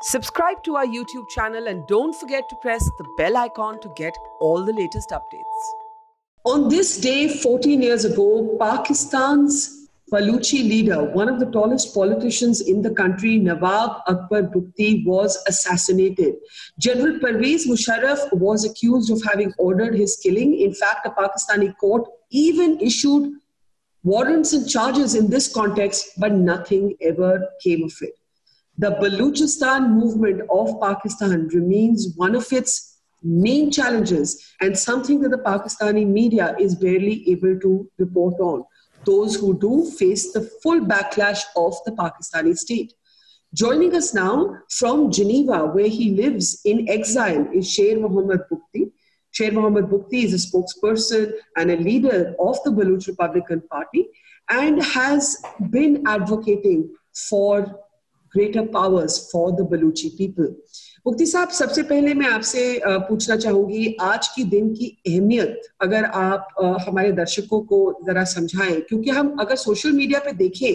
Subscribe to our YouTube channel and don't forget to press the bell icon to get all the latest updates. On this day, 14 years ago, Pakistan's Baluchi leader, one of the tallest politicians in the country, Nawab Akbar Bugti, was assassinated. General Pervez Musharraf was accused of having ordered his killing. In fact, a Pakistani court even issued warrants and charges in this context, but nothing ever came of it. The Baluchistan movement of Pakistan remains one of its main challenges and something that the Pakistani media is barely able to report on. Those who do face the full backlash of the Pakistani state. Joining us now from Geneva, where he lives in exile, is Sher Mohammad Bugti. Sher Mohammad Bugti is a spokesperson and a leader of the Baluch Republican Party and has been advocating for greater powers for the Baluchi people. Bugti साहब, सबसे पहले मैं आपसे पूछना चाहूंगी आज की दिन की अहमियत अगर आप हमारे दर्शकों को जरा समझाएं, क्योंकि हम अगर सोशल मीडिया पे देखें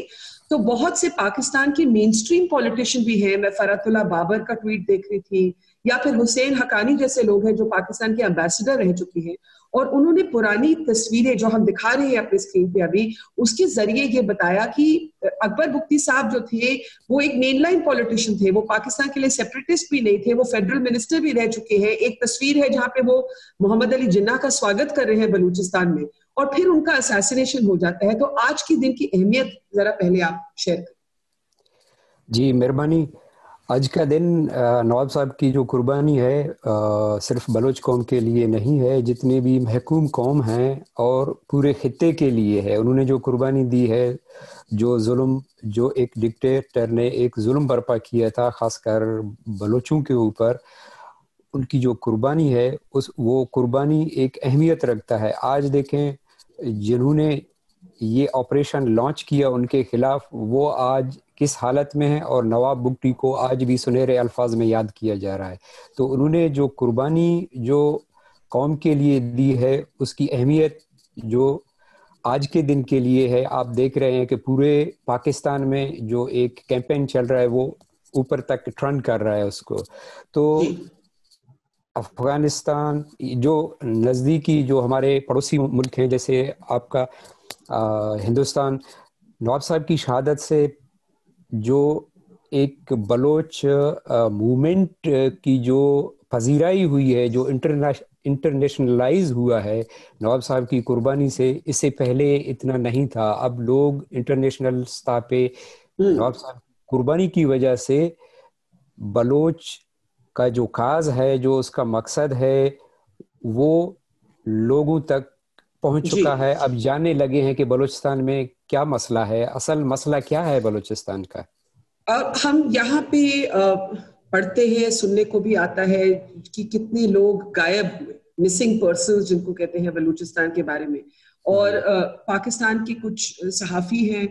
तो बहुत से पाकिस्तान के मेन स्ट्रीम पॉलिटिशियन भी हैं. मैं फरातुल्लाह बाबर का ट्वीट देख रही थी, या फिर हुसैन हकानी जैसे लोग हैं जो पाकिस्तान के एम्बेसडर रह चुके हैं, और उन्होंने पुरानी तस्वीरें जो हम दिखा रहे हैं अपने स्क्रीन पे अभी, उसके जरिए ये बताया कि अकबर बुगती साहब जो थे वो एक मेनलाइन पॉलिटिशियन थे, वो पाकिस्तान के लिए सेपरेटिस्ट भी नहीं थे, वो फेडरल मिनिस्टर भी रह चुके हैं. एक तस्वीर है जहां पे वो मोहम्मद अली जिन्ना का स्वागत कर रहे हैं बलूचिस्तान में, और फिर उनका असैसिनेशन हो जाता है. तो आज की दिन की अहमियत जरा पहले आप शेयर करें. जी मेहरबानी. आज का दिन नवाब साहब की जो कुर्बानी है सिर्फ बलोच कौम के लिए नहीं है, जितने भी महकूम कौम हैं और पूरे खित्ते के लिए है. उन्होंने जो कुर्बानी दी है, जो एक डिक्टेटर ने एक जुल्म बर्पा किया था खासकर बलोचों के ऊपर, उनकी जो कुर्बानी है वो कुर्बानी एक अहमियत रखता है. आज देखें जिन्होंने ये ऑपरेशन लॉन्च किया उनके खिलाफ, वो आज किस हालत में है और नवाब बुगटी को आज भी सुनहरे अल्फाज में याद किया जा रहा है. तो उन्होंने जो कुर्बानी जो कौम के लिए दी है उसकी अहमियत जो आज के दिन के लिए है. आप देख रहे हैं कि पूरे पाकिस्तान में जो एक कैंपेन चल रहा है वो ऊपर तक ट्रेंड कर रहा है उसको. तो अफगानिस्तान जो नज़दीकी जो हमारे पड़ोसी मुल्क हैं जैसे आपका हिंदुस्तान, नवाब साहब की शहादत से जो एक बलोच मूवमेंट की जो पजीराई हुई है, जो इंटरनेशनलाइज हुआ है नवाब साहब की कुर्बानी से, इससे पहले इतना नहीं था. अब लोग इंटरनेशनल सतह पे नवाब साहब की कुर्बानी की वजह से बलोच का जो काज है, जो उसका मकसद है, वो लोगों तक पहुंच चुका है. अब जानने लगे हैं कि बलूचिस्तान में क्या मसला है, असल मसला क्या है बलूचिस्तान का. हम यहाँ पे पढ़ते हैं, सुनने को भी आता है कि कितने लोग गायब हुए, मिसिंग पर्सन्स जिनको कहते हैं बलूचिस्तान के बारे में. और पाकिस्तान की कुछ सहाफ़ी हैं,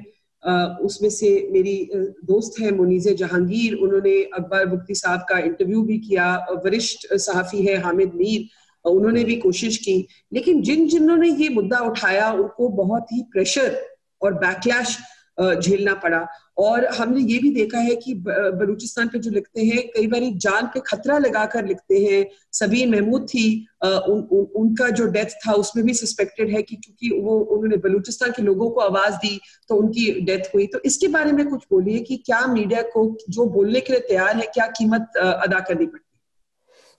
उसमें से मेरी दोस्त है मुनीज़े जहांगीर, उन्होंने अकबर बुगती साहब का इंटरव्यू भी किया. वरिष्ठ सहाफ़ी है हामिद मीर, उन्होंने भी कोशिश की. लेकिन जिन्होंने ये मुद्दा उठाया उनको बहुत ही प्रेशर और बैकलैश झेलना पड़ा. और हमने ये भी देखा है कि बलूचिस्तान पे जो लिखते हैं कई बार जान पे खतरा लगाकर लिखते हैं. सबीन महमूद थी, उनका जो डेथ था उसमें भी सस्पेक्टेड है कि क्योंकि वो उन्होंने बलूचिस्तान के लोगों को आवाज दी तो उनकी डेथ हुई. तो इसके बारे में कुछ बोलिए कि क्या मीडिया को जो बोलने के लिए तैयार है क्या कीमत अदा करनी पड़ती है.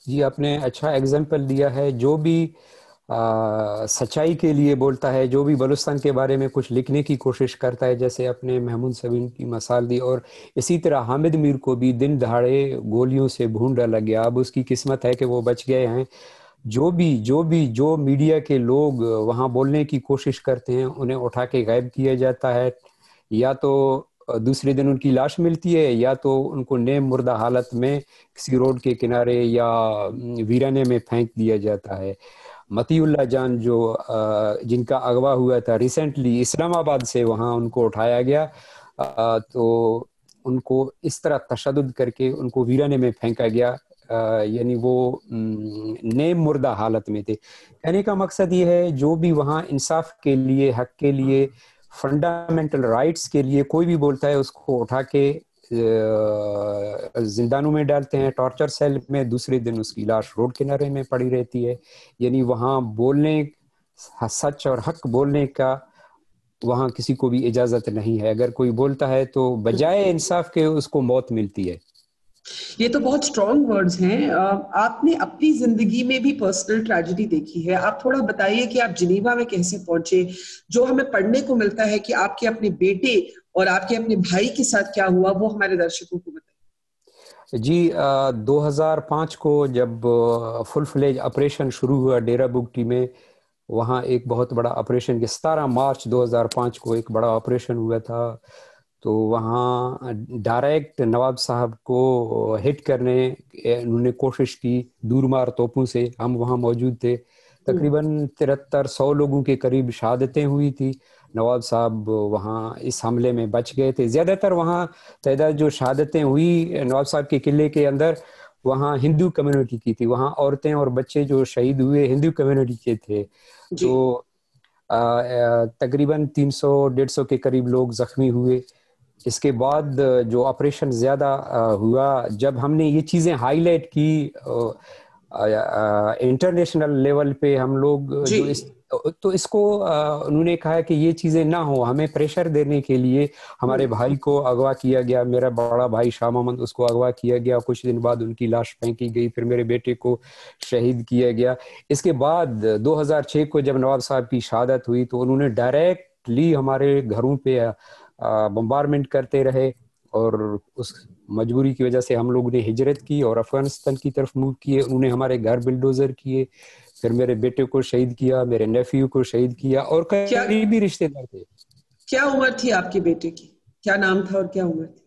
जी आपने अच्छा एग्जाम्पल दिया है. जो भी सच्चाई के लिए बोलता है, जो भी बलूचिस्तान के बारे में कुछ लिखने की कोशिश करता है, जैसे अपने महमूद सबीन की मिसाल दी, और इसी तरह हामिद मीर को भी दिन दहाड़े गोलियों से भून डाला गया. अब उसकी किस्मत है कि वो बच गए हैं. जो मीडिया के लोग वहाँ बोलने की कोशिश करते हैं उन्हें उठा के गायब किया जाता है, या तो दूसरे दिन उनकी लाश मिलती है या तो उनको नेम मुर्दा हालत में किसी रोड के किनारे या वीराने में फेंक दिया जाता है. मतीउल्लाह जान जो जिनका अगवा हुआ था रिसेंटली इस्लामाबाद से, वहाँ उनको उठाया गया तो उनको इस तरह तशद्दुद करके उनको वीराने में फेंका गया, यानी वो नेम मुर्दा हालत में थे. कहने का मकसद ये है जो भी वहाँ इंसाफ के लिए, हक के लिए, फंडामेंटल राइट्स के लिए कोई भी बोलता है उसको उठा के जिंदानों में डालते हैं, टॉर्चर सेल में, दूसरे दिन उसकी लाश रोड किनारे में पड़ी रहती है। यानी वहाँ बोलने, सच और हक बोलने का वहाँ किसी को भी इजाजत नहीं है। अगर कोई बोलता है तो बजाय इंसाफ के उसको मौत मिलती है। ये तो बहुत स्ट्रॉन्ग वर्ड्स हैं। आपने अपनी जिंदगी में भी पर्सनल ट्रेजेडी देखी है, आप थोड़ा बताइए कि आप जिनीवा में कैसे पहुंचे। जो हमें पढ़ने को मिलता है कि आपके अपने बेटे और आपके अपने भाई के साथ क्या हुआ, वो हमारे दर्शकों को बताइए। जी, 2005 को जब फुल फ्लेज ऑपरेशन शुरू हुआ डेरा बुगटी में, वहाँ एक बहुत बड़ा ऑपरेशन, 17 मार्च 2005 को एक बड़ा ऑपरेशन हुआ था। तो वहाँ डायरेक्ट नवाब साहब को हिट करने उन्होंने कोशिश की दूरमार तोपों से। हम वहाँ मौजूद थे। तकरीबन 7300 लोगों के करीब शहादतें हुई थी। नवाब साहब वहाँ इस हमले में बच गए थे। ज़्यादातर वहाँ तादाद जो शहादतें हुई नवाब साहब के किले के अंदर, वहाँ हिंदू कम्युनिटी की थी। वहाँ औरतें और बच्चे जो शहीद हुए हिंदू कम्युनिटी के थे। जी। तो तकरीबन 300-150 के करीब लोग जख्मी हुए। इसके बाद जो ऑपरेशन ज़्यादा हुआ, जब हमने ये चीज़ें हाईलाइट की इंटरनेशनल लेवल पे, हम लोग जी। जो इस तो इसको उन्होंने कहा कि ये चीज़ें ना हो। हमें प्रेशर देने के लिए हमारे भाई को अगवा किया गया, मेरा बड़ा भाई शाह मोहम्मद, उसको अगवा किया गया। कुछ दिन बाद उनकी लाश फेंकी गई। फिर मेरे बेटे को शहीद किया गया। इसके बाद 2006 को जब नवाब साहब की शहादत हुई तो उन्होंने डायरेक्टली हमारे घरों पे बम्बारमेंट करते रहे, और उस मजबूरी की वजह से हम लोगों ने हिजरत की और अफगानिस्तान की तरफ मूव किए। उन्होंने हमारे घर बिल्डोजर किए। फिर मेरे बेटे को शहीद किया, मेरे नेफ्यू को शहीद किया, और क्या करीबी रिश्तेदार थे। क्या उम्र थी आपके बेटे की, क्या नाम था और क्या उम्र थी?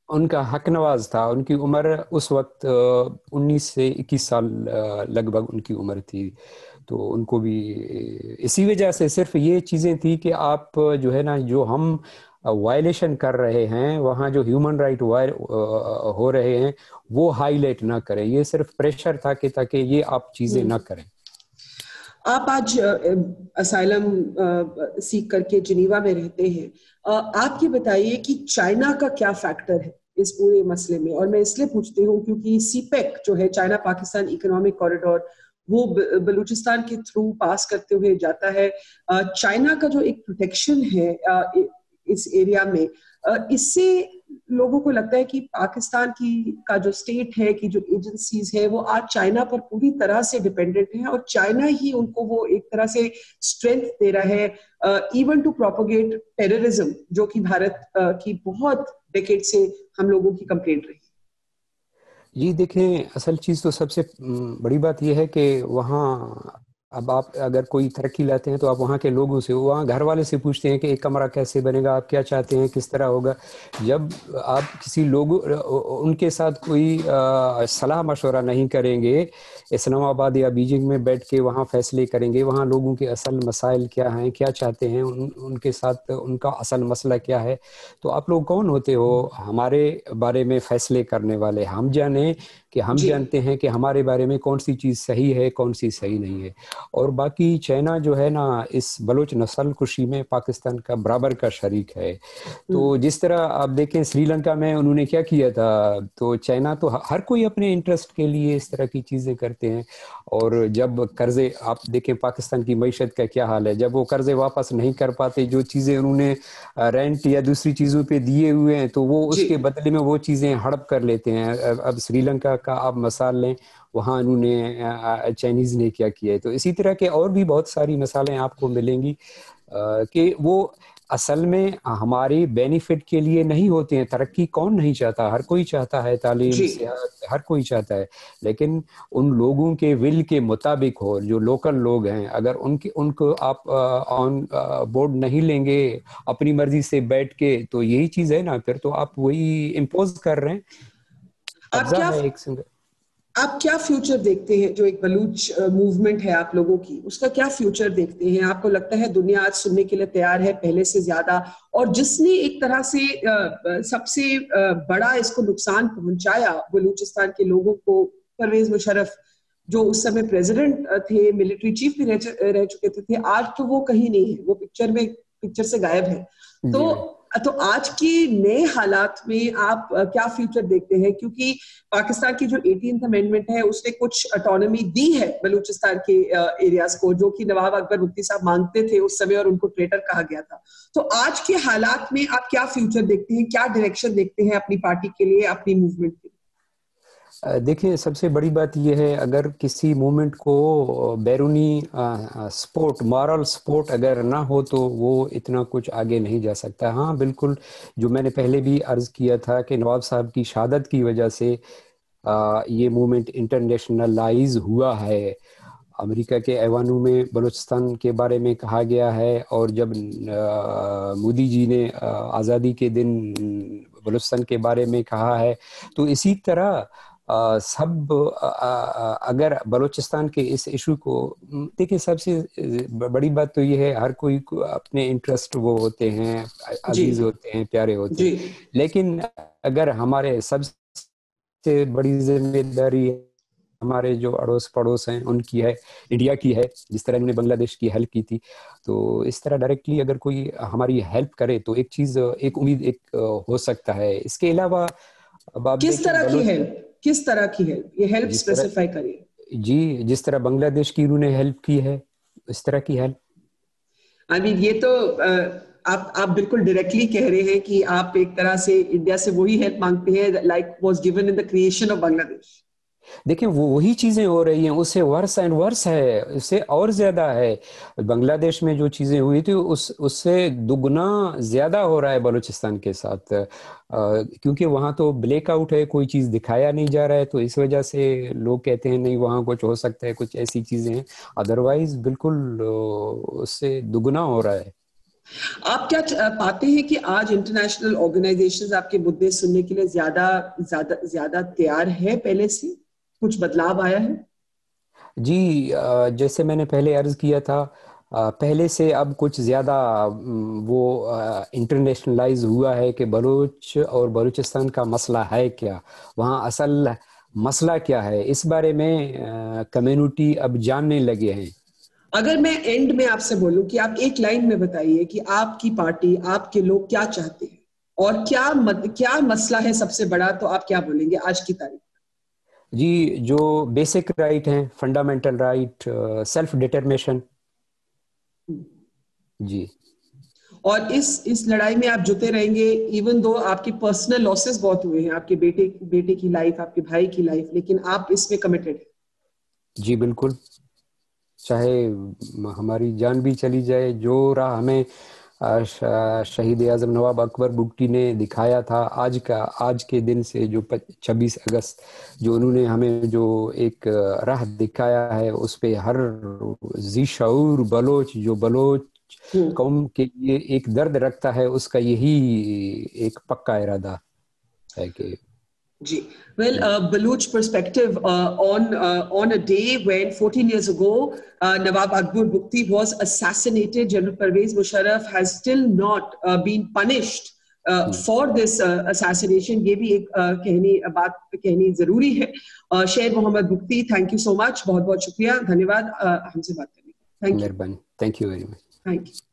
उनका हक नवाज था। उनकी उम्र उस वक्त 19 से 21 साल लगभग उनकी उम्र थी। तो उनको भी इसी वजह से, सिर्फ ये चीज़ें थी कि आप जो है ना, जो हम वायलेशन कर रहे हैं, वहाँ जो ह्यूमन राइट हो रहे हैं, वो हाईलाइट ना करें। ये सिर्फ प्रेशर था कि ताकि ये आप चीज़ें ना करें। आप आज असाइलम सीख करके जिनीवा में रहते हैं। आप ये बताइए कि चाइना का क्या फैक्टर है इस पूरे मसले में। और मैं इसलिए पूछती हूँ क्योंकि सीपेक जो है, चाइना पाकिस्तान इकोनॉमिक कॉरिडोर, वो बलूचिस्तान के थ्रू पास करते हुए जाता है। चाइना का जो एक प्रोटेक्शन है इस एरिया में, इससे लोगों को लगता है कि पाकिस्तान की का जो स्टेट है, की जो एजेंसीज है, वो आज चाइना पर पूरी तरह से डिपेंडेंट है, और चाइना ही उनको वो एक तरह से स्ट्रेंथ दे रहा है इवन टू प्रोपोगेट टेररिज्म, जो कि भारत की बहुत डेकेड से हम लोगों की कंप्लेंट रही। जी देखें, असल चीज़ तो सबसे बड़ी बात यह है कि वहाँ, अब आप अगर कोई तरक्की लाते हैं तो आप वहाँ के लोगों से, वहाँ घर वाले से पूछते हैं कि एक कमरा कैसे बनेगा, आप क्या चाहते हैं, किस तरह होगा। जब आप किसी लोगों उनके साथ कोई सलाह मशवरा नहीं करेंगे, इस्लामाबाद या बीजिंग में बैठ के वहाँ फैसले करेंगे, वहाँ लोगों के असल मसाइल क्या हैं, क्या चाहते हैं, उनके साथ उनका असल मसला क्या है, तो आप लोग कौन होते हो हमारे बारे में फैसले करने वाले। हम जाने कि हम जी। जानते हैं कि हमारे बारे में कौन सी चीज़ सही है, कौन सी सही नहीं है। और बाकी चाइना जो है ना, इस बलोच नस्ल कुशी में पाकिस्तान का बराबर का शरीक है। तो जिस तरह आप देखें श्रीलंका में उन्होंने क्या किया था, तो चाइना तो हर कोई अपने इंटरेस्ट के लिए इस तरह की चीज़ें करते हैं। और जब कर्जे, आप देखें पाकिस्तान की मईशत का क्या हाल है, जब वो कर्जे वापस नहीं कर पाते, जो चीज़ें उन्होंने रेंट या दूसरी चीज़ों पे दिए हुए हैं, तो वो उसके बदले में वो चीज़ें हड़प कर लेते हैं। अब श्रीलंका का आप मिसाल लें, वहाँ उन्होंने चाइनीज़ ने क्या किया है। तो इसी तरह के और भी बहुत सारी मिसालें आपको मिलेंगी कि वो असल में हमारी बेनिफिट के लिए नहीं होते हैं। तरक्की कौन नहीं चाहता, हर कोई चाहता है, तालीम, जी। सेहत, हर कोई चाहता है। लेकिन उन लोगों के विल के मुताबिक हो, जो लोकल लोग हैं, अगर उनको आप ऑन बोर्ड नहीं लेंगे अपनी मर्जी से बैठ के, तो यही चीज़ है ना, फिर तो आप वही इम्पोज कर रहे हैं। आप कब्जा क्या है एक सिंगल। आप क्या फ्यूचर देखते हैं, जो एक बलूच मूवमेंट है आप लोगों की, उसका क्या फ्यूचर देखते हैं? आपको लगता है दुनिया आज सुनने के लिए तैयार है पहले से ज्यादा? और जिसने एक तरह से सबसे बड़ा इसको नुकसान पहुंचाया बलूचिस्तान के लोगों को, परवेज मुशर्रफ, जो उस समय प्रेसिडेंट थे, मिलिट्री चीफ भी रह चुके थे, आज तो वो कहीं नहीं है, वो पिक्चर से गायब है। तो जी तो आज की नए हालात में आप क्या फ्यूचर देखते हैं, क्योंकि पाकिस्तान की जो 18th अमेंडमेंट है उसने कुछ ऑटोनॉमी दी है बलूचिस्तान के एरियाज को, जो कि नवाब अकबर बुख्ती साहब मांगते थे उस समय और उनको ट्रेटर कहा गया था। तो आज के हालात में आप क्या फ्यूचर देखते हैं, क्या डायरेक्शन देखते हैं अपनी पार्टी के लिए, अपनी मूवमेंट के लिए? देखिए, सबसे बड़ी बात यह है, अगर किसी मूवमेंट को बैरूनी सपोर्ट, मॉरल सपोर्ट अगर ना हो तो वो इतना कुछ आगे नहीं जा सकता। हाँ बिल्कुल, जो मैंने पहले भी अर्ज किया था कि नवाब साहब की शहादत की वजह से ये मूवमेंट इंटरनेशनलाइज हुआ है। अमेरिका के ऐवानों में बलूचिस्तान के बारे में कहा गया है, और जब मोदी जी ने आज़ादी के दिन बलूचिस्तान के बारे में कहा है, तो इसी तरह सब अगर बलूचिस्तान के इस इशू को देखिए, सबसे बड़ी बात तो ये है, हर कोई को अपने इंटरेस्ट वो होते हैं, अजीज होते हैं, प्यारे होते हैं, लेकिन अगर हमारे सबसे बड़ी जिम्मेदारी हमारे जो अड़ोस पड़ोस हैं उनकी है, इंडिया की है, जिस तरह इन्होंने बांग्लादेश की हेल्प की थी, तो इस तरह डायरेक्टली अगर कोई हमारी हेल्प करे तो एक चीज, एक उम्मीद एक हो सकता है। इसके अलावा अब आप किस तरह की हेल्प, किस तरह की हेल्प, ये हेल्प स्पेसिफाई करिए। जी, जिस तरह बांग्लादेश की उन्होंने हेल्प की है, इस तरह की हेल्प। आई मीन ये तो आप बिल्कुल डायरेक्टली कह रहे हैं कि आप एक तरह से इंडिया से वही हेल्प मांगते हैं like was given in the creation of Bangladesh. देखिए, वो वही चीजें हो रही हैं, उससे वर्स एंड वर्स है, उससे और ज्यादा है। बांग्लादेश में जो चीजें हुई थी उससे दुगना ज्यादा हो रहा है बलूचिस्तान के साथ, क्योंकि वहां तो ब्लैकआउट है, कोई चीज दिखाया नहीं जा रहा है, तो इस वजह से लोग कहते हैं नहीं वहां कुछ हो सकता है, कुछ ऐसी चीजें हैं। अदरवाइज बिल्कुल उससे दुगना हो रहा है। आप क्या पाते हैं कि आज इंटरनेशनल ऑर्गेनाइजेशंस आपके मुद्दे सुनने के लिए ज्यादा ज्यादा ज्यादा तैयार है, पहले से कुछ बदलाव आया है? जी, जैसे मैंने पहले अर्ज किया था, पहले से अब कुछ ज़्यादा वो इंटरनेशनलाइज हुआ है कि बलूच और बलूचिस्तान का मसला है क्या, वहाँ असल मसला क्या है, इस बारे में कम्युनिटी अब जानने लगे हैं। अगर मैं एंड में आपसे बोलूं कि आप एक लाइन में बताइए कि आपकी पार्टी, आपके लोग क्या चाहते हैं और क्या मसला है सबसे बड़ा, तो आप क्या बोलेंगे आज की तारीख? जी, जो बेसिक राइट हैं, फंडामेंटल राइट, सेल्फ डिटर्मिनेशन। जी। और इस लड़ाई में आप जुटे रहेंगे, इवन दो आपकी पर्सनल लॉसेस बहुत हुए हैं, आपके बेटे की लाइफ, आपके भाई की लाइफ, लेकिन आप इसमें कमिटेड हैं। जी बिल्कुल, चाहे हमारी जान भी चली जाए, जो राह हमें शहीद आजम नवाब अकबर बुख्ती ने दिखाया था, आज के दिन से जो 26 अगस्त जो उन्होंने हमें जो एक राह दिखाया है, उस पे हर जी शऊर बलोच, जो बलोच कौम के लिए एक दर्द रखता है, उसका यही एक पक्का इरादा है कि जी, well, Baluch perspective on a day when 14 years ago Nawab Akbar Bukhti was assassinated. General Pervez Musharraf has still not been punished for this assassination. ये भी एक बात कहनी जरूरी है। Sher Mohammad Bukhti, thank you so much, बहुत बहुत शुक्रिया, धन्यवाद हमसे बात करने के लिए। Thank you. मेहरबानी, thank you very much. Thank you.